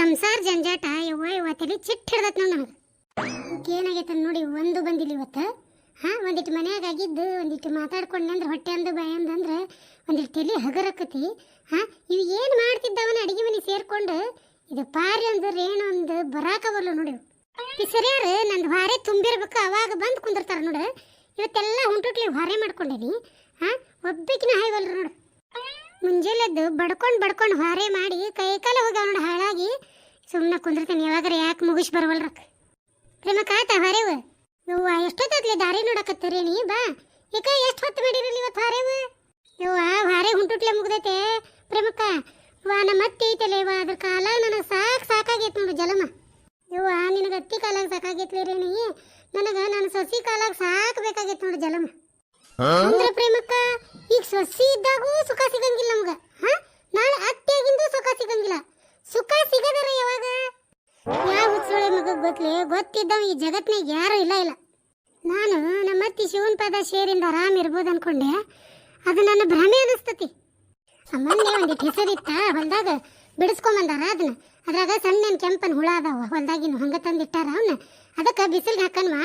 ಸಂಸಾರ ಜಂಜಾಟ ಯವ್ವ ಯವ್ವ ತಲೆ ಚಿಟ್ಟು ಹಿಡ್ದತ್ ನೋಡಿ ನನಗೆ ಏನಾಗೈತೆ ನೋಡಿ ಒಂದು ಬಂದಿಲ್ಲ ಇವತ್ತು. ಒಂದಿಟ್ಟು ಮನ್ಯಾಗ ಆಗಿದ್ದು ಒಂದಿಟ್ಟು ಮಾತಾಡ್ಕೊಂಡೆ ಅಂದ್ರೆ ಹೊಟ್ಟೆ ಅಂದು ಬಾಯಿ ಅಂದಂದ್ರೆ ಒಂದಿಟ್ಟು ತಲೆ ಹಗರಕ್ಕತಿ. ಇವು ಏನು ಮಾಡ್ತಿದ್ದವನ ಅಡಿಗೆ ಮನೆ ಸೇರ್ಕೊಂಡು ಇದು ಪಾರಿ ಅಂದ್ರೆ ಏನೊಂದು ಬರಾಕವಲ್ಲ ನೋಡಿ. ಸರಿಯಾರು ನಂದು ಹೊರೆ ತುಂಬಿರ್ಬೇಕು ಅವಾಗ ಬಂದು ಕುಂದಿರ್ತಾರೆ ನೋಡು. ಇವತ್ತೆಲ್ಲ ಹುಂಟುಟ್ಲಿ ಹೊರೆ ಮಾಡ್ಕೊಂಡೇನಿ. ಒಬ್ಬಕಿನ ಹಾಯ್ವಲ್ರು ನೋಡು. ಮುಂಜಾನೆದ್ದು ಬಡ್ಕೊಂಡು ಹೊರೆ ಮಾಡಿ ಕೈ ಕಾಲ ಹೋಗ್ಯಾವ ನೋಡಿ ಹಾಳಾಗಿ. ಸುಮ್ಮನೆ ಕುಂದಿರ್ತೇನೆ ಯಾವಾಗಾರ ಯಾಕೆ ಮುಗಿಸ್ ಬರವಲ್ರಕ್ಕ. ಪ್ರೇಮಕ್ಕ ಆತ ಹೊರೆವು ಯವ್ವ ಎಷ್ಟೊತ್ತಾಗ್ಲಿ ದಾರಿ ನೋಡಕತ್ತೀರೇನಿ ಬಾ. ಈಗ ಎಷ್ಟು ಹೊತ್ತು ಮಾಡಿರಲಿ ಇವತ್ತು ಹೊರೆವು ಯವ್ವ ಹೊರೆ ಹುಂಟುಟ್ಲೆ ಮುಗ್ದೈತೆ ಪ್ರೇಮಕ್ಕ. ನಮ್ಮ ಅತ್ತಿ ಐತಲ್ಲ ಯವ್ವ ಅದ್ರ ಕಾಲ ನನಗೆ ಸಾಕಾಗೈತೆ ನೋಡು ಜಲಮ. ಯವ್ವ ನಿನಗೆ ಅತ್ತಿ ಕಾಲಾಗ ಸಾಕಾಗೈತ್ಲಿ ರೇಣಿ, ನನಗೆ ನನ್ನ ಸೊಸಿ ಕಾಲಾಗ ಸಾಕಬೇಕಾಗೈತೆ ನೋಡು ಜಲಮ. ಅಂದ್ರೆ ಪ್ರೇಮಕ್ಕ ಈಗ ಸೊಸಿ ಇದ್ದಾಗೂ ಸುಖ ಸಿಗಂಗಿಲ್ಲ ನಮ್ಗೆ. ನಾಳೆ ಅತ್ತಿಯಾಗಿಂದು ಸುಖ ಸಿಗಂಗಿಲ್ಲ. ಸುಖ ಸಿಗದರ ಯಾವಾಗ ಯಾವ ಹುಚ್ಚೊಳೆ ಮಗ ಗೊತ್ತಿದ್ದವ ಈ ಜಗತ್ನಾಗ ಯಾರು ಇಲ್ಲ. ನಾನು ನಮ್ಮ ಅತ್ತಿ ಶಿವನ್ ಪದ ಶೇರಿಂದ ಆರಾಮ್ ಇರ್ಬೋದು ಅನ್ಕೊಂಡೆ. ಅದು ನನ್ನ ಭ್ರಮೆ ಅನಿಸ್ತತಿ. ಮೊನ್ನೆ ಒಂದಿಟ್ಟು ಹೆಸರಿತ್ತ ಹೊಲ್ದಾಗ ಬಿಡಿಸ್ಕೊಂಬಂದಾರ ಅದನ್ನ. ಅದ್ರಾಗ ಸಣ್ಣ ಕೆಂಪನ್ ಹುಳ ಅದಾವ ಹೊಲ್ದಾಗಿನ ಹಂಗ ತಂದಿಟ್ಟಾರ ಅವನ್ನ. ಅದಕ್ಕೆ ಬಿಸಿಲ್ಗೆ ಹಾಕನ್ವಾ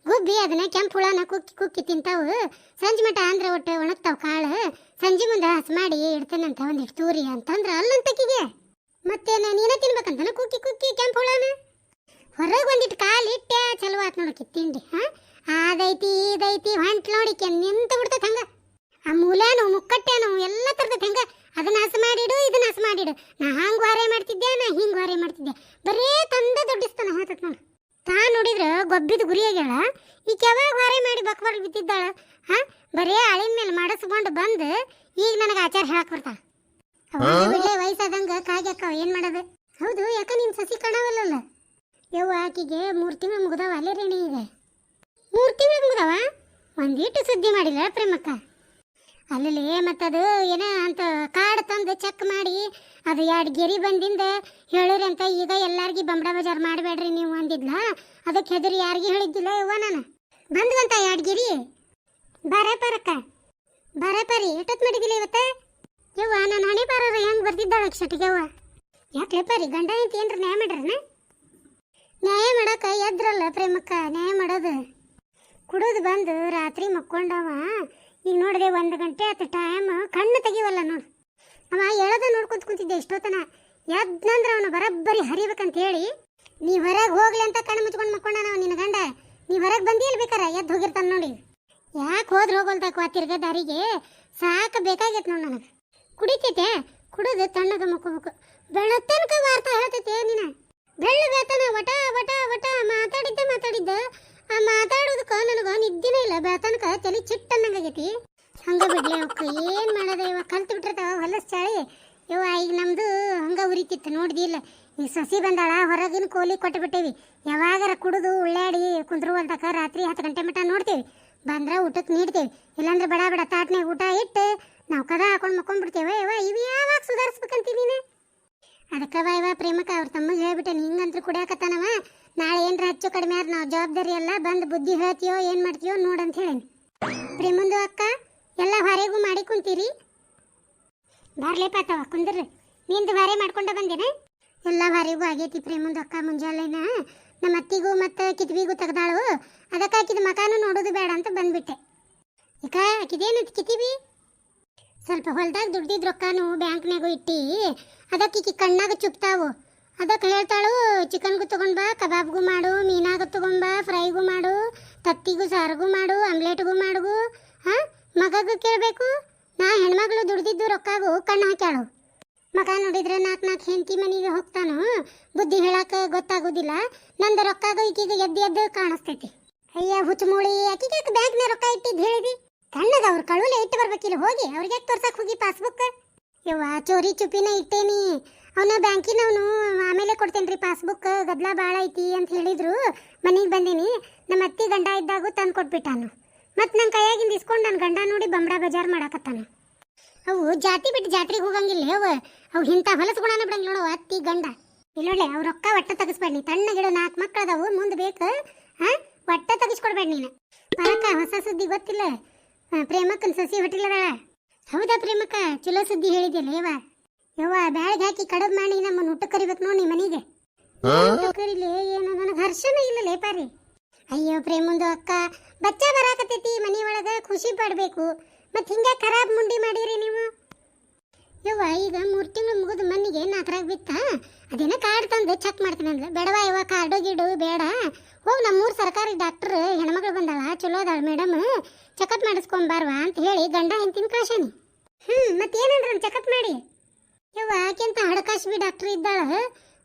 ಗುಬ್ಬಿ ಅದನ್ನ ಕೆಂಪು ಹುಳನ ಕುಕ್ಕಿ ತಿಂತಾವು. ಸಂಜೆ ಮಟ ಅಂದ್ರೆ ಒಟ್ಟು ಒಣಗ್ತಾವ ಕಾಳು. ಸಂಜೆ ಮುಂದೆ ಹಸ್ ಮಾಡಿ ಇಡ್ತೇನಂತ ಒಂದಿಟ್ಟು ತೂರಿ ಅಂತಂದ್ರ ಅಲ್ಲಂತಕಿಗೆ. ಮತ್ತೆ ನೀನ ತಿನ್ಬೇಕಂತನ ಕುಕ್ಕಿ ಕೆಂಪು ಹುಳನ. ಹೊರಗೆ ಒಂದಿಟ್ಟು ಕಾಲು ಇಟ್ಟೆ ಚಲೋ ಆತ್ ನೋಡಕ್ಕೆ ತಿಂಡಿ. ಅದೈತಿ ಇದೈತಿ ಹೊಂಟ್ಲು ನೋಡಿಕೆ ನಿಂತು ಬಿಡ್ತೈತೆ ಹಂಗ. ಆ ಮೂಲೆನು ಮುಕ್ಕಟ್ಟೆನು ಎಲ್ಲ ತರ್ತೈತೆ ಹಂಗ. ಅದನ್ನ ಹಸು ಮಾಡಿಡು ಇದನ್ನ ಹಸು ಮಾಡಿಡು. ನಾ ಹಂಗೆ ವಾರೆ ಮಾಡ್ತಿದ್ದೆ ನಾ ಹಿಂಗೆ ವಾರೆ ಮಾಡ್ತಿದ್ದೆ. ಬರೇ ತಂದ ದೊಡ್ಡಿಸ್ತಾನ ಹೇಳ್ತೈತೆ ನೋಡು. ತಾ ನೋಡಿದ್ರೆ ಗೊಬ್ಬಿದ ಗುರಿಯಾಗ್ಯಾಳ. ಈಗ ಯಾವಾಗ ವಾರೆ ಮಾಡಿ ಬಕ್ಬರ್ ಬಿತ್ತಿದ್ದಾಳ. ಬರೇ ಅಳಿನ ಮೇಲೆ ಮಾಡಿಸ್ಕೊಂಡು ಬಂದು ಈಗ ನನಗೆ ಆಚಾರ ಹೇಳಕ್ ಬರ್ತಾಳ. ಒಳ್ಳೆ ವಯಸ್ಸಾದಂಗ ಕಾಗ್ಯಾಕವ ಏನ್ ಮಾಡೋದು. ಹೌದು ಯಾಕ ನಿನ್ ಸಸಿ ಕಾಣವಲ್ಲ ಯವ್ವ. ಆಕಿಗೆ 3 ತಿಂಗಳು ಮುಗ್ದಾವ ಅಲ್ಲೇ ರೇಣಿ ಇದೆ. 3 ತಿಂಗಳು ಮುಗ್ದಾವ ಒಂದೀಟು ಸುದ್ದಿ ಮಾಡಿಲ್ಲ ಪ್ರೇಮಕ್ಕ. ಅಲ್ಲಿ ಮತ್ತದು ಏನ ಅಂತ ಕಾರ್ಡ್ ತಂದು ಚೆಕ್ ಮಾಡಿ ಅದು 2 ಗೆರಿ ಬಂದಿಂದ ಹೇಳಿರಿ ಅಂತ. ಈಗ ಎಲ್ಲಾರ್ಗಿ ಬಂಬಡ ಬಜಾರ್ ಮಾಡಬೇಡ್ರಿ ನೀವು ಅಂದಿದ್ಲ. ಅದಕ್ಕೆ ಹೆದರಿ ಯಾರಿಗೂ ಹೇಳಿದ್ದಿಲ್ಲ ಯವ್ವ. ನಾನು ಬಂದ್ವಂತ 2 ಗೆರಿ ಬರಪರಕ್ಕ ಬರಪರಿ ಎಷ್ಟೊತ್ತು ಮಾಡಿದಿಲ್ಲ ಇವತ್ತ ಯವ್ವ. ನಾನು ಹಣೆ ಬಾರ ಹೆಂಗೆ ಬರ್ತಿದ್ದಾಳ ಅಕ್ಷಟಿಗೆವ್ವ. ಯಾಕೆ ಪಾರಿ ಗಂಡ ಅಂತ ಏನ್ರ ನ್ಯಾಯ ಮಾಡ್ರನ. ನ್ಯಾಯ ಮಾಡಕ ಎದ್ರಲ್ಲ ಪ್ರೇಮಕ್ಕ. ನ್ಯಾಯ ಮಾಡೋದು ಕುಡಿದು ಬಂದು ರಾತ್ರಿ ಮಕ್ಕೊಂಡವ. ಈಗ ನೋಡಿದೆ 1 ಗಂಟೆ ಆತ ಟೈಮ್. ಕಣ್ಣು ತೆಗಿವಲ್ಲ ನೋಡು. ಅವ ಎಳದ ನೋಡ್ಕೊಂತ ಕುಂತಿದ್ದೆ ಇಷ್ಟೊತ್ತನ. ಎದ್ನಂದ್ರೆ ಅವನು ಬರಬ್ಬರಿ ಹರಿಬೇಕಂತ ಹೇಳಿ ನೀ ಹೊರಗೆ ಹೋಗ್ಲಿ ಅಂತ ಕಣ್ಣು ಮುಚ್ಕೊಂಡು ಮಕ್ಕೊಂಡ ನಾವು. ನಿನ್ನ ಗಂಡ ನೀ ಹೊರಗೆ ಬಂದಿಲ್ಲ ಬೇಕಾರ ಎದ್ದು ಹೋಗಿರ್ತಾನೆ ನೋಡಿ. ಯಾಕೆ ಹೋದ್ರೆ ಹೋಗೋಲ್ದಾಕು ಆ ತಿರ್ಗ ದಾರಿಗೆ ಸಾಕು ಬೇಕಾಗೈತೆ ನೋಡಿ ನನಗೆ. ಕುಡಿತೈತೆ ಕುಡಿದು ತಣ್ಣಗೆ ಮಕ್ಕೋಬೇಕು. ಬೆಳತನಕ ವಾರ್ತಾ ಹೇಳ್ತೈತೆ ನೀನು. ಬೆಳ್ಳು ಬೇತನ ವಟ ವಟ ವಟ ಮಾತಾಡಿದ್ದ ಆ ಮಾತಾಡೋದಕ್ಕೆ ನನಗೆ ನಿದ್ದಿನೇ ಇಲ್ಲ. ಬೆಳತನಕ ತಲೆ ಚಿಟ್ಟನ್ನಂಗಾಗೈತಿ. ಹಂಗೆ ಬಿಡ್ಲಿ ಅವಕ್ಕೆ ಏನು ಮಾಡೋದು ಇವಾಗ. ಕಲ್ತು ಬಿಟ್ಟಿರ್ತಾವ ಹೊಲಸ್ ಚಾಳಿ ಇವ. ಈಗ ನಮ್ಮದು ಹಂಗೆ ಉರಿತಿತ್ತು ನೋಡ್ದಿಲ್ಲ. ಈಗ ಸಸಿ ಬಂದಾಳ ಹೊರಗಿನ ಕೋಲಿ ಕೊಟ್ಟುಬಿಟ್ಟೇವಿ. ಯಾವಾಗಾರ ಕುಡಿದು ಉಳ್ಳಾಡಿ ಕುಂದ್ರುವಲ್ದಕ್ಕ ರಾತ್ರಿ 10 ಗಂಟೆ ಮಟ್ಟ ನೋಡ್ತೇವೆ. ಬಂದ್ರೆ ಊಟಕ್ಕೆ ನೀಡ್ತೇವೆ. ಇಲ್ಲಾಂದ್ರೆ ಬಡ ತಾಟ್ನಾಗ ಊಟ ಇಟ್ಟು ನಾವು ಕದ ಹಾಕೊಂಡು ಮಕ್ಕೊಂಡ್ಬಿಡ್ತೇವೆ. ಯವ್ವ ಇವು ಯಾವಾಗ ಸುಧಾರಿಸ್ಬೇಕಂತೀವಿ ನೀನು. ಅದಕ್ಕವ ಇವ ಪ್ರೇಮಕ್ಕ ಅವ್ರ ತಮ್ಮಗೆ ಹೇಳ್ಬಿಟ್ಟೇನೆ ಹಿಂಗಂತೂ ಕುಡಿಯಾಕತ್ತಾನವ. ನಾಳೆ ಏನರ ಹೆಚ್ಚು ಕಡಿಮೆ ಆದ್ರೆ ನಾವು ಜವಾಬ್ದಾರಿ ಎಲ್ಲ ಬಂದು ಬುದ್ಧಿ ಹೇಳ್ತೀಯೋ ಏನು ಮಾಡ್ತೀಯೋ ನೋಡಂತ ಹೇಳೇನಿ. ಪ್ರೇಮಂದು ಅಕ್ಕ ಎಲ್ಲ ಹೊರೆಗೂ ಮಾಡಿ ಕುಂತೀರಿ. ಬಾರ್ಲೇಪಾತವ ಕುಂದ್ರಿ. ನಿಂದು ಹೊರೆ ಮಾಡ್ಕೊಂಡ ಬಂದೇನೆ. ಎಲ್ಲ ಹೊರೆಗೂ ಆಗೈತಿ ಪ್ರೇಮಂದು ಅಕ್ಕ. ಮುಂಜಾನೆನ ನಮ್ಮ ಅತ್ತಿಗೂ ಮತ್ತು ಕಿತ್ಬಿಗೂ ತೆಗ್ದಾಳು. ಅದಕ್ಕೆ ಆಕಿದ ಮಕಾನು ನೋಡೋದು ಬೇಡ ಅಂತ ಬಂದ್ಬಿಟ್ಟೆ. ಈಗ ಆಕಿದೇನಂತ ಕಿತಿಬಿ ಸ್ವಲ್ಪ ಹೊಲ್ದಾಗ ದುಡ್ದಿದ್ ರೊಕ್ಕನು ಬ್ಯಾಂಕ್ನಾಗೂ ಇಟ್ಟು ಅದಕ್ಕೆ ಈಕಿ ಕಣ್ಣಾಗ ಚುಪ್ತಾವು. ಅದಕ್ಕೆ ಹೇಳ್ತಾಳು ಚಿಕನ್ಗೂ ತಗೊಂಡ್ ಬಾ, ಕಬಾಬ್ಗೂ ಮಾಡು, ಮೀನಾಗ ತಗೊಂಡ್ ಬಾ, ಫ್ರೈಗೂ ಮಾಡು, ತತ್ತಿಗೂ ಸಾರಿಗೂ ಮಾಡು, ಆಮ್ಲೆಟ್ಗೂ ಮಾಡು. ಮಗಗೂ ಕೇಳಬೇಕು. ನಾ ಹೆಣ್ಮಗಳು ದುಡ್ದಿದ್ದು ರೊಕ್ಕಾಗೂ ಕಣ್ಣು ಹಾಕ್ಯಾಳು. ಮಗ ನೋಡಿದ್ರೆ 4 ಹೆಂಡತಿ ಮನೆಗೆ ಹೋಗ್ತಾನು. ಬುದ್ಧಿ ಹೇಳಕ್ಕೆ ಗೊತ್ತಾಗೋದಿಲ್ಲ. ನಂದು ರೊಕ್ಕಾಗೂ ಈಕಿಗೆ ಎದ್ದು ಕಾಣಿಸ್ತೈತಿ. ಅಯ್ಯ ಹುಚ್ಚು ಮೂಳಿ ಆಕಿಗೆ ಬ್ಯಾಂಕ್ನ ರೊಕ್ಕ ಇಟ್ಟಿದ್ದು ಹೇಳಿದಿ. ಕಣ್ಣಗ ಅವ್ರು ಕಳುವಲೆ ಇಟ್ಟು ಬರ್ಬೇಕಿಲ್ಲ. ಹೋಗಿ ಅವ್ರಿಗೆ ತೋರ್ಸಕ್ಕೆ ಹೋಗಿ ಪಾಸ್ಬುಕ್. ಯವ್ವ ಚೋರಿ ಚುಪ್ಪಿನ ಇಟ್ಟೇನಿ. ಅವನ ಬ್ಯಾಂಕಿನವನು ಆಮೇಲೆ ಕೊಡ್ತೇನ್ರಿ ಪಾಸ್ಬುಕ್, ಗದ್ಲ ಭಾಳ ಐತಿ ಅಂತ ಹೇಳಿದ್ರು. ಮನೆಗೆ ಬಂದೀನಿ. ನಮ್ಮ ಅತ್ತಿ ಗಂಡ ಇದ್ದಾಗೂ ತಂದು ಕೊಟ್ಬಿಟ್ಟಾನು. ಮತ್ತು ನನ್ನ ಕೈಯಾಗಿಂದ ಇಸ್ಕೊಂಡು ನನ್ನ ಗಂಡ ನೋಡಿ ಬಂಬಡ ಬಜಾರ್ ಮಾಡಕತ್ತಾನ. ಅವು ಜಾತಿ ಬಿಟ್ಟು ಜಾತ್ರೆಗೆ ಹೋಗಂಗಿಲ್ಲ. ಅವು ಇಂಥ ಹೊಲಸುಗಳನ್ನ ಬಿಡಂಗಿಲ್ಲ ನೋಡು ಅತ್ತಿ ಗಂಡ. ಇಲ್ಲೊಳ್ಳೆ ಅವ್ರ ರೊಕ್ಕ ಒಟ್ಟ ತೆಗಿಸ್ಬೇಡಿ. ತಣ್ಣಗಿಡ 4 ಮಕ್ಳು ಅದಾವು ಮುಂದೆ ಬೇಕು. ಒಟ್ಟ ತೆಗಿಸ್ಕೊಡ್ಬೇಡ ನೀನು. ಪರಕ ಹೊಸ ಸುದ್ದಿ ಗೊತ್ತಿಲ್ಲ. ಪ್ರೇಮಕ್ಕನ ಸಸಿ ಹೊಟ್ಟಿಲ್ಲದಾಳ. ಹೌದಾ ಪ್ರೇಮಕ್ಕ ಚಲೋ ಸುದ್ದಿ ಹೇಳಿದ್ಯಲ್ಲ ಯವ್ವ. ಯವ್ವ ಬ್ಯಾಳಿಗೆ ಹಾಕಿ ಕಡಬ್ ಮಾಡಿ ನಮ್ಮನ್ನ ಊಟ ಕರಿಬೇಕು ನೋಡಿ ಮನೆಗೆ. ಊಟ ಕರಿಲಿ ಏನು ನನಗೆ ಹರ್ಷನ ಇಲ್ಲ ಲೇಪಾರಿ. ಅಯ್ಯೋ ಪ್ರೇಮಂದು ಅಕ್ಕ, ಬಚ್ಚ ಬರಾಕತೈತಿ ಮನಿ ಒಳಗ, ಖುಷಿ ಪಡ್ಬೇಕು. ಮತ್ ಹಿಂಗ ಖರಾಬ್ ಮುಂಡಿ ಮಾಡಿರಿ ನೀವು. ಯವ್ವ ಈಗ 3 ತಿಂಗಳು ಮುಗಿದು ಮಣ್ಣಿಗೆ ನಾಲ್ಕರಾಗ ಬಿತ್ತ, ಅದೇನ ಕಾರ್ಡ್ ತಂದು ಚೆಕ್ ಮಾಡ್ತೀನಿ ಅಂದ್ರೆ ಬೇಡವಾ ಯವ್ವ, ಕಾರ್ಡು ಗಿಡು ಬೇಡ, ಹೋಗಿ ನಮ್ಮೂರು ಸರ್ಕಾರಿ ಡಾಕ್ಟರ್ ಹೆಣ್ಮಗಳು ಬಂದಾಳ, ಚಲೋ ಅದಾಳ ಮೇಡಮ್, ಚೆಕಪ್ ಮಾಡಿಸ್ಕೊಂಬಾರ್ವಾ ಅಂತ ಹೇಳಿ ಗಂಡ ಹೆಂಡ್ತಿನ ಕಳ್ಸೇನಿ. ಮತ್ತೇನಂದ್ರ ಚೆಕಪ್ ಮಾಡಿ. ಯವ್ವ ಆಕೆಂತ ಹಡಕಾಶಿ ಡಾಕ್ಟರ್ ಇದ್ದಾಳ,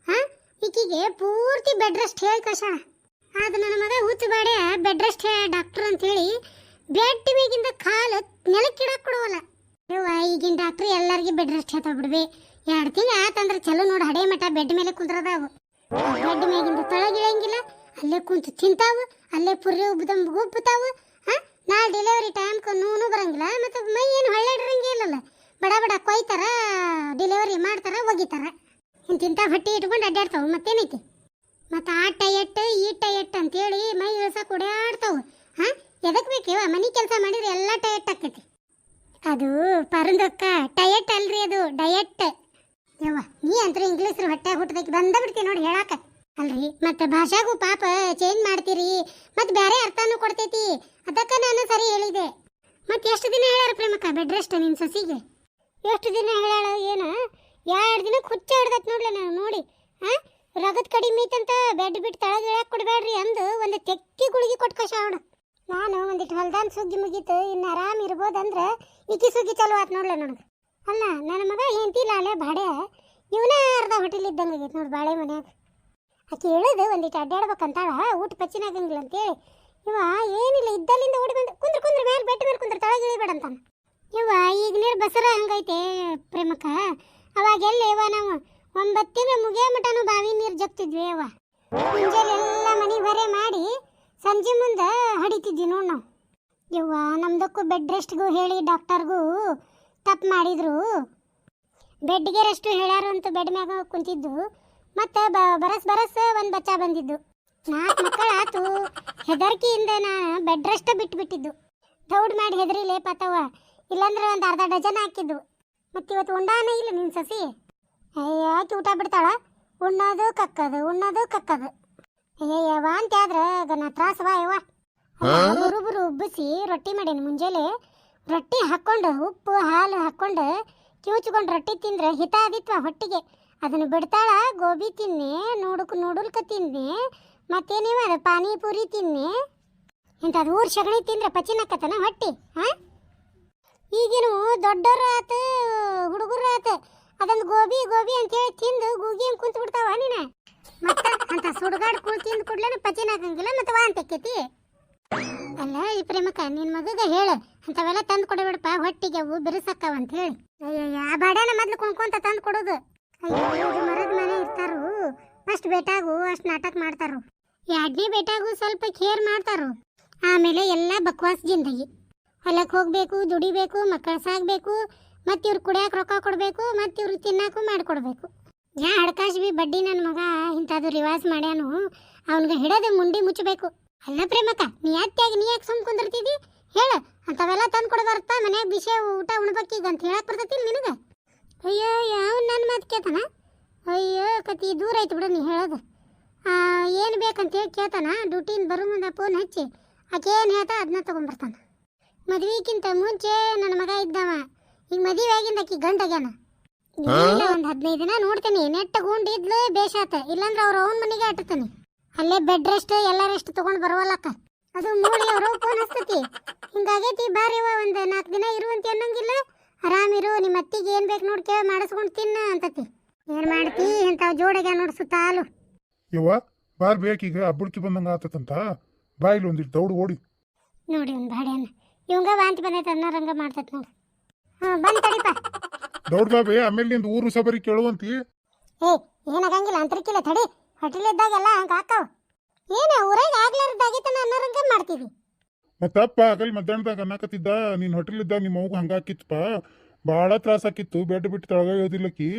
ಈಕಿಗೆ ಪೂರ್ತಿ ಬೆಡ್ ರೆಸ್ಟ್ ಹೇಳಿ ಕಳ್ಸಾಳ. ಆದ ನನ್ನ ಮಗ ಹುಚ್ಚು ಬಾಡೆ ಬೆಡ್ ರೆಸ್ಟ್ ಡಾಕ್ಟರ್ ಅಂತ ಹೇಳಿ ಬೆಡ್ ಮೇಗಿಂದ ಕಾಲು ನೆಲಕ್ಕಿಡಕ್ ಕೊಡುವಲ್ಲ. ಯವ್ವ ಈಗಿನ ಡಾಕ್ಟ್ರ್ ಎಲ್ಲರಿಗೂ ಬೆಡ್ ರೆಸ್ಟ್ ಹೇಳ್ತಾ ಬಿಡ್ವಿ. 2 ತಿಂಗಳು ಆತಂದ್ರೆ ಚಲೋ ನೋಡಿ ಹಡೆ ಮಠ ಬೆಡ್ ಮೇಲೆ ಕುಂದ್ರದಾವು. ಬೆಡ್ ಮೇಗಿಂದ ತೊಳಗಿಳಂಗಿಲ್ಲ, ಅಲ್ಲೇ ಕುಂತು ತಿಂತಾವು, ಅಲ್ಲೇ ಪುರಿ ಉಬ್ಬುತ್ತಾವು. ನಾಳೆ ಡೆಲಿವರಿ ಟೈಮ್ಗೆ ನೂನು ಬರಂಗಿಲ್ಲ, ಮತ್ತು ಮೈ ಏನು ಹೊಳ್ಳಾಡಿರಂಗೆ ಇಲ್ಲಲ್ಲ, ಬಡ ಬಡ ಕೊಯ್ತಾರ, ಡೆಲಿವರಿ ಮಾಡ್ತಾರ, ಒಗಿತಾರ. ಇಂತಿಂತ ಹೊಟ್ಟೆ ಇಟ್ಕೊಂಡು ಅಡ್ಡಾಡ್ತಾವು. ಮತ್ತೇನೈತಿ? ಮತ್ತು ಆ ಟಯಟ್ ಈ ಟಯಟ್ ಅಂತೇಳಿ ಮೈ ಇಳ್ಸಕ್ಕೆ ಓಡಾಡ್ತಾವು. ಎದಕ್ಕೆ ಬೇಕೇವ? ಮನೆ ಕೆಲಸ ಮಾಡಿದ್ರೆ ಎಲ್ಲ ಟಯಟ್ ಆಕೈತಿ. ಅದು ಪರಂದಕ್ಕ ಟಯಟ್ ಅಲ್ರಿ, ಅದು ಡಯಟ್. ಯವ್ವ ನೀ ಅಂತೂ ಇಂಗ್ಲೀಷ್ ಹೊಟ್ಟೆ ಹುಟ್ಟದಕ್ಕೆ ಬಂದ ಬಿಡ್ತೀವಿ ನೋಡಿ ಹೇಳಾಕ. ಅಲ್ರಿ ಮತ್ತೆ ಭಾಷಾಗೂ ಪಾಪ ಚೇಂಜ್ ಮಾಡ್ತೀರಿ, ಮತ್ತೆ ಬೇರೆ ಅರ್ಥನೂ ಕೊಡ್ತೈತಿ. ಅದಕ್ಕೆ ನಾನು ಸರಿ ಹೇಳಿದೆ. ಮತ್ತೆ ಎಷ್ಟು ದಿನ ಹೇಳ್ಯಾರ ಪ್ರೇಮಕ್ಕ ಬೆಡ್ ರೆಸ್ಟ್ ನಿನ್ನ ಸಸಿಗೆ? ಎಷ್ಟು ದಿನ ಹೇಳ್ಯಾಳ? ಏನು 2 ದಿನಕ್ಕೆ ಹುಚ್ಚ ಹಿಡ್ದತ್ ನೋಡ್ಲಿ ನಾನು ನೋಡಿ. ರಗತ್ ಕಡಿಮೆ ಐತಂತ ಬೆಡ್ ಬಿಟ್ಟು ತಳಗೆ ಇಳಕ್ಕೆ ಕೊಡಬೇಡ್ರಿ ಅಂದು ಒಂದು ತೆಕ್ಕಿ ಗುಳಿಗೆ ಕೊಟ್ಟು ಕಷಾವಣ. ನಾನು ಒಂದಿಟ್ಟು ಹೊಲ್ದಾನ್ ಸುಗ್ಗಿ ಮುಗೀತು, ಇನ್ನು ಆರಾಮ್ ಇರ್ಬೋದಂದ್ರೆ ಈಕಿ ಸುಗ್ಗಿ ಚಲೋ ಆತ್ ನೋಡ್ಲ ನನಗೆ. ಅಲ್ಲ ನನ್ನ ಮಗ ಹೆಂತಿಲ್ಲ ಅಲ್ಲೇ ಬಾಡೆ, ಇವನ ಅರ್ಧ ಹೋಟೆಲ್ ಇದ್ದಂಗೆ ಆಗೈತೆ ನೋಡಿ ಬಾಳೆ ಮನ್ಯಾಗ. ಆಕೆ ಇಳಿದು ಒಂದಿಟ್ಟು ಅಡ್ಡಾಡ್ಬೇಕಂತಾಳ, ಊಟ ಪಚ್ಚಿನಾಗಂಗಿಲ್ಲ ಅಂತೇಳಿ. ಇವ ಏನಿಲ್ಲ ಇದ್ದಲ್ಲಿಂದ ಓಡಿ ಬಂದು ಕುಂದ್ರ ಮೇಲೆ ಬೆಟ್ಟ ಮೇಲೆ ಕುಂದ್ರ ತಳಗೆ ಇಳಿಬೇಡ ಅಂತಾನ. ಇವ ಈಗ ನೀರು ಬಸರ ಹಂಗೈತೆ ಪ್ರೇಮಕ್ಕ. ಅವಾಗೆಲ್ಲ ಇವ ನಾವು 9 ತಿಂಗಳು ಮುಗಿಯೋ ಮಟನು ಬಾವಿ ನೀರು ಜಗ್ತಿದ್ವಿ. ಅವ ಮುಂಜಾನೆ ಎಲ್ಲ ಮನೆ ಹೊರೆ ಮಾಡಿ ಸಂಜೆ ಮುಂದೆ ಹಡಿತಿದ್ವಿ ನೋಡಿ ನಾವು. ಯವ್ವ ನಮ್ದಕ್ಕೂ ಬೆಡ್ ರೆಸ್ಟ್ಗೂ ಹೇಳಿ ಡಾಕ್ಟರ್ಗೂ ತಪ್ಪು ಮಾಡಿದ್ರು. ಬೆಡ್ಗೆ ರೆಸ್ಟು ಹೇಳ್ಯಾರು ಅಂತ ಬೆಡ್ ಮ್ಯಾಗ ಕುಂತಿದ್ದು. ಮತ್ತು ಬರಸ್ ಒಂದು ಬಚ್ಚ ಬಂದಿದ್ದು. 4 ಮಕ್ಕಳು ಆತು. ಹೆದರ್ಕಿಯಿಂದ ನಾನು ಬೆಡ್ ರೆಸ್ಟ್ ಬಿಟ್ಬಿಟ್ಟಿದ್ದು. ದೌಡ್ ಮಾಡಿ ಹೆದರಿ ಲೇಪಾತವ, ಇಲ್ಲಾಂದ್ರೆ ಒಂದು ಅರ್ಧ ಡಜನ್ ಹಾಕಿದ್ದು. ಮತ್ತು ಇವತ್ತು ಉಂಡಾನೇ ಇಲ್ಲ ನಿನ್ನ ಸಸಿ. ಯಾಕೆ ಊಟ ಬಿಡ್ತಾಳ? ಉಣ್ಣೋದು ಕಕ್ಕದು. ಅಯ್ಯಯ್ಯ ವಾಂತಿ ಆದ್ರೆ ನಾ ತ್ರಾಸವಾ ಯವ್ವ. ಬುರು ಉಬ್ಬಿಸಿ ರೊಟ್ಟಿ ಮಾಡೀನಿ ಮುಂಜಾನೆ. ರೊಟ್ಟಿ ಹಾಕ್ಕೊಂಡು ಉಪ್ಪು ಹಾಲು ಹಾಕ್ಕೊಂಡು ಕಿವುಚ್ಕೊಂಡು ರೊಟ್ಟಿ ತಿಂದ್ರೆ ಹಿತ ಆದಿತ್ವ ಹೊಟ್ಟಿಗೆ. ಅದನ್ನು ಬಿಡ್ತಾಳ. ಗೋಬಿ ತಿನ್ನೆ, ನೂಡುಲ್ಕ ತಿನ್ನೆ, ಮತ್ತೇನೇವ ಅದು ಪಾನಿಪುರಿ ತಿನ್ನೆ. ಇಂಥದ್ದು ಊರು ಸಗಣಿ ತಿಂದ್ರೆ ಪಚಿನಕ್ಕತನ ಹೊಟ್ಟಿ. ಈಗಿನ ದೊಡ್ಡವ್ರು ಆತು ಹುಡುಗರು ಆತು ಅದೊಂದು ಗೋಬಿ ಅಂತೇಳಿ ತಿಂದು ಗೂಗಿ ಹಂಗೆ ಕುಂತು ಬಿಡ್ತಾವ ನೀನು. ಮತ್ತೆ ಅಂತ ಸುಡುಗಾಡು ಕೂಳು ತಿಂದು ಕೂಡ್ಲೇನೆ ಪಚಿನಾಗಂಗಿಲ್ಲ, ಮತ್ತು ವಾಂತಿ ಆಕೈತಿ. ಅಲ್ಲ ಈ ಪ್ರೇಮಕ್ಕ ನಿನ್ನ ಮಗಗೆ ಹೇಳು ಅಂಥವೆಲ್ಲ ತಂದು ಕೊಡಬೇಡಪ್ಪ, ಹೊಟ್ಟಿಗೆ ಅವು ಬಿರುಸಕ್ಕವ ಅಂತ ಹೇಳಿ. ಅಯ್ಯಯ್ಯ ಆ ಬಾಡ್ಯಾನ ಮೊದ್ಲು ಕುಣ್ಕೊಂತ ತಂದು ಕೊಡೋದು. ಅಯ್ಯೋ ಮರದ ಮನೆ ಇರ್ತಾರು, ಅಷ್ಟು ಬೇಟಾಗು ಅಷ್ಟು ನಾಟಕ ಮಾಡ್ತಾರು. 2ನೇ ಬೇಟಾಗು ಸ್ವಲ್ಪ ಕೇರ್ ಮಾಡ್ತಾರು. ಆಮೇಲೆ ಎಲ್ಲ ಬಕ್ವಾಸ್ ಜಿಂದಗಿ. ಹೊಲಕ್ಕೆ ಹೋಗಬೇಕು, ದುಡಿಬೇಕು, ಮಕ್ಕಳು ಸಾಗಬೇಕು, ಮತ್ತು ಇವ್ರು ಕುಡಿಯಾಕ ರೊಕ್ಕ ಕೊಡಬೇಕು, ಮತ್ತು ಇವ್ರು ತಿನ್ನಾಕು ಮಾಡಿಕೊಡ್ಬೇಕು. ಹಡ್ಕಾಶ್ ಬಿ ಬಡ್ಡಿ ನನ್ನ ಮಗ ಇಂಥದ್ದು ರಿವಾಜ್ ಮಾಡ್ಯಾನು. ಅವನಿಗೆ ಹಿಡೋದು ಮುಂಡಿ ಮುಚ್ಚಬೇಕು. ಅಲ್ಲ ಪ್ರೇಮಕ್ಕ ನೀ ಯಾಕೆ ಸುಮ್ ಕುಂದಿರ್ತಿದ್ದಿ ಹೇಳು? ಅಂಥವೆಲ್ಲ ತಂದು ಕೊಡಬಾರಪ್ಪ, ಮನ್ಯಾಗ ಬಿಸಿ ಊಟ ಉಣ್ಬೇಕೀಗ ಅಂತ ಹೇಳಕ್ ಬರ್ತೈತಿ ನಿನಗೆ? ಅಯ್ಯೋ ಯಾವ ನನ್ನ ಮಾತು ಕೇಳ್ತಾನ? ಅಯ್ಯೋ ಕತಿ ದೂರ ಐತಿ ಬಿಡು ನೀ ಹೇಳೋದು. ಏನು ಬೇಕಂತೇಳಿ ಕೇಳ್ತಾನ. ಡ್ಯೂಟಿನ ಬರೋ ಮುಂದೆ ಫೋನ್ ಹಚ್ಚಿ ಆಕೆ ಏನು ಹೇಳ್ತಾ ಅದನ್ನ ತೊಗೊಂಬರ್ತಾನ. ಮದ್ವಿಗಿಂತ ಮುಂಚೆ ನನ್ನ ಮಗ ಇದ್ದವ, ಈಗ ಮದುವೆ ಆಗಿಂದ ಆಕಿ ಗಂಡಾಗ್ಯಾನ. ಒಂದು 15 ದಿನ ನೋಡ್ತೇನೆ, ನೆಟ್ಟ ಗುಂಡಿದ್ಲು ಬೇಷಾತ, ಇಲ್ಲಾಂದ್ರೆ ಅವ್ರ ಅವನ ಮನೆಗೆ ಆಟತಾನೆ. ಅಲ್ಲೇ ಬೆಡ್ ರೆಸ್ಟ್ ಎಲ್ಲ ರೆಸ್ಟ್ ತೊಗೊಂಡು ಬರುವಲ್ಲಕ್ಕ. ಅದು ಮೂಳಿ ಅವರು ಫೋನ್ ಹಚ್ತತಿ, ಹಿಂಗಾಗೈತಿ ಬಾರಿವ ಒಂದು 4 ದಿನ ಇರುವಂತ ಅನ್ನಂಗಿಲ್ಲ, ಆರಾಮಿರು, ನಿಮ್ಮ ಅತ್ತಿಗೆ ಏನು ಬೇಕು ನೋಡಿ ಕೇಳಿ ಮಾಡಿಸ್ಕೊಂಡು ತಿನ್ನ ಅಂತತಿ. ಏನು ಮಾಡ್ತಿ ಇಂಥವು ಜೋಡಿಗೆ ನೋಡ್ಸುತ್ತ ಹಾಲು. ಯವ್ವ ಬಾರ್ ಬೇಕೀಗ ಹಬ್ಬಡ್ಕಿ ಬಂದಂಗೆ ಆತತಂತ ಬಾಯಿಲಿ ಒಂದಿಟ್ಟು ದೌಡು ಓಡಿ ನೋಡಿ ಒಂದು ಬಾಡ್ಯಾನ ಇವಂಗ ವಾಂತಿ ಬಂದೈತೆ ಅನ್ನೋರಂಗ ಮಾಡ್ತೈತೆ ನೋಡಿ. ಬಂದು ತಡಿಪ ದೌಡ್ ಬಾಬೆ, ಆಮೇಲೆ ನಿಂದು ಊರು ಸಬರಿ ಕೇಳುವಂತಿ. ಏನಾಗಂಗಿಲ್ಲ ಅಂತರಿಕಿಲ್ಲ ತಡಿ, ಹೋಟೆಲಿದ್ದಾಗೆಲ್ಲ ಹಂಗೆ ಹಾಕಾವ. ಏನು ಊರಾಗ ಆಗ್ಲಾರ್ದಾಗಿತ್ತನ ಅನ್ನೋರಂಗ ಮಾಡ್ತೀವಿ. ಮತ್ತಪ್ಪ ಆಗಲ್ ಮಧ್ಯಾಹ್ನದಾಗ ಅನ್ನಕತ್ತಿದ್ದ ನೀನು ಹೋಟೆಲಿದ್ದಾಗ ನಿಮ್ಮ ಅವ್ಗೆ ಹಂಗಾಕಿತ್ತಪ್ಪ, ಭಾಳ ತ್ರಾಸ ಆಕಿತ್ತು. ಬೆಡ್ ಬಿಟ್ಟು ತಳಗ ಇಳಿದಿಲ್ಲಕಿ,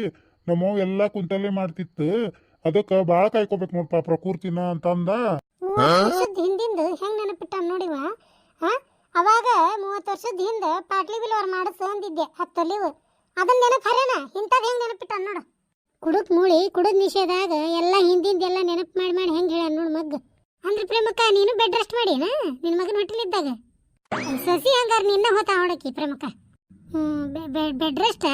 ನಮ್ಮವ್ ಎಲ್ಲ ಕುಂತಲ್ಲೇ ಮಾಡ್ತಿತ್ತು. ಅದಕ್ಕೆ ಭಾಳ ಕಾಯ್ಕೋಬೇಕು ನೋಡ್ಪ ಪ್ರಕೃತಿನ ಅಂತಂದ. ಹಿಂದಿಂದ ಹೆಂಗ್ ನೆನಪಿಟ್ಟ ನೋಡಿವ. ಅವಾಗ 30 ವರ್ಷದ ಹಿಂದೆ ಪಾಟ್ಲಿ ಬಿಲ್ ಅವ್ರು ಮಾಡಿಸ್ ಅಂದಿದ್ದೆ 10 ಲೀವ್. ಅದನ್ನ ನೆನಪು ಹರೇನ ಇಂಥದ್ದು ಹೆಂಗ್ ನೆನಪಿಟ್ಟ ಕುಡುಕ್ ಮೂಳಿ ಕುಡುದ್ ನಿಷೇಧಾಗ ಎಲ್ಲ ಹಿಂದಿಂದೆಲ್ಲ ನೆನಪು ಮಾಡಿ ಮಾಡಿ ಹೆಂಗೆ ಹೇಳ ನೋಡು ಮಗ್ಗ. ಅಂದ್ರೆ ಪ್ರೇಮಕ್ಕ ನೀನು ಬೆಡ್ ರೆಸ್ಟ್ ಮಾಡಿನ ನಿನ್ನ ಮಗನ ಹೊಟ್ಟಲಿದ್ದಾಗ? ಸಸಿ ಹಂಗಾರ ನಿನ್ನ ಹೋತ ಹೊಡಕಿ ಪ್ರೇಮಕ್ಕ. ಬೆಡ್ ರೆಸ್ಟ್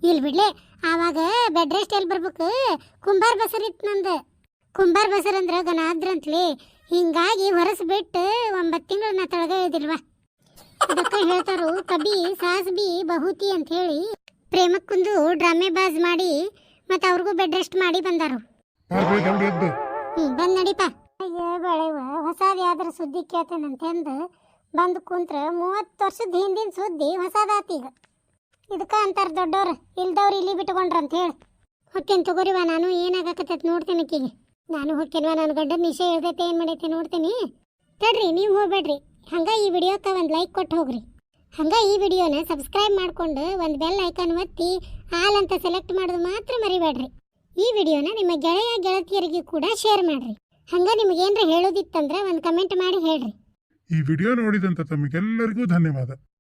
ಇಲ್ಲಿ ಬಿಡ್ಲೆ. ಆವಾಗ ಬೆಡ್ ರೆಸ್ಟ್ ಎಲ್ಲಿ ಬರ್ಬೇಕು? ಕುಂಬಾರ್ ಬಸರ್ ಇತ್ತು ನಂದು. ಕುಂಬಾರ್ ಬಸರ್ ಅಂದ್ರೆ ಗನಾದ್ರಂತ್ಲಿ. ಹಿಂಗಾಗಿ ಹೊರಸ್ಬಿಟ್ಟು 9 ತಿಂಗಳು ನಾ ತಳಗ ಇಳಿದಿಲ್ವಾ. ಅದಕ್ಕೆ ಹೇಳ್ತಾರು ಕಬಿ ಸಾಸ್ ಬಿ ಬಹುತಿ ಅಂತ ಹೇಳಿ ಪ್ರೇಮಕ್ಕಂದು ಡ್ರಾಮೆ ಬಾಜ್ ಮಾಡಿ ಮತ್ತೆ ಅವ್ರಿಗೂ ಬೆಡ್ ರೆಸ್ಟ್ ಮಾಡಿ ಬಂದಾರು. ಬಂದ್ ನಡಿಪ. ಅಯ್ಯ ಬೆಳೆವ ಹೊಸಾದ ಯಾವ್ದಾರ ಸುದ್ದಿ ಕೇಳ್ತೇನಂತಂದು ಬಂದು ಕುಂತ್ರ 30 ವರ್ಷದ ಹಿಂದಿನ ಸುದ್ದಿ ಹೊಸದಾತೀಗ. ಇದಕ್ಕೆ ಅಂತಾರ ದೊಡ್ಡವ್ರು ಇಲ್ದವ್ರು ಇಲ್ಲಿ ಬಿಟ್ಕೊಂಡ್ರ ಅಂತ ಹೇಳಿ. ಹೊಕ್ಕೇನು ತಗೋರಿವ, ನಾನು ಏನಾಗಕತ್ತೈತೆ ನೋಡ್ತೇನೆ ಅಕ್ಕಿಗೆ. ನಾನು ಹೊಕ್ಕೇನ್ವ, ನನ್ನ ಗಂಡನ ನಿಶೆ ಇಳ್ದೈತೆ ಏನು ಮಾಡೈತೆ ನೋಡ್ತೀನಿ. ತಡ್ರಿ, ನೀವು ಹೋಗ್ಬೇಡ್ರಿ. ಹಂಗೆ ಈ ವಿಡಿಯೋಕ್ಕೆ ಒಂದು ಲೈಕ್ ಕೊಟ್ಟು ಹೋಗ್ರಿ. ಹಂಗೆ ಈ ವಿಡಿಯೋನ ಸಬ್ಸ್ಕ್ರೈಬ್ ಮಾಡ್ಕೊಂಡು ಒಂದು ಬೆಲ್ ಐಕಾನ್ ಒತ್ತಿ ಆಲ್ ಅಂತ ಸೆಲೆಕ್ಟ್ ಮಾಡೋದು ಮಾತ್ರ ಮರಿಬೇಡ್ರಿ. ಈ ವಿಡಿಯೋನ ನಿಮ್ಮ ಗೆಳೆಯ ಗೆಳತಿಯರಿಗೆ ಕೂಡ ಶೇರ್ ಮಾಡ್ರಿ. ಹಂಗೆ ನಿಮಗೇನ್ರ ಹೇಳೋದಿತ್ತಂದ್ರೆ ಒಂದು ಕಮೆಂಟ್ ಮಾಡಿ ಹೇಳ್ರಿ. ಈ ವಿಡಿಯೋ ನೋಡಿದಂತ ತಮಗೆಲ್ಲರಿಗೂ ಧನ್ಯವಾದ.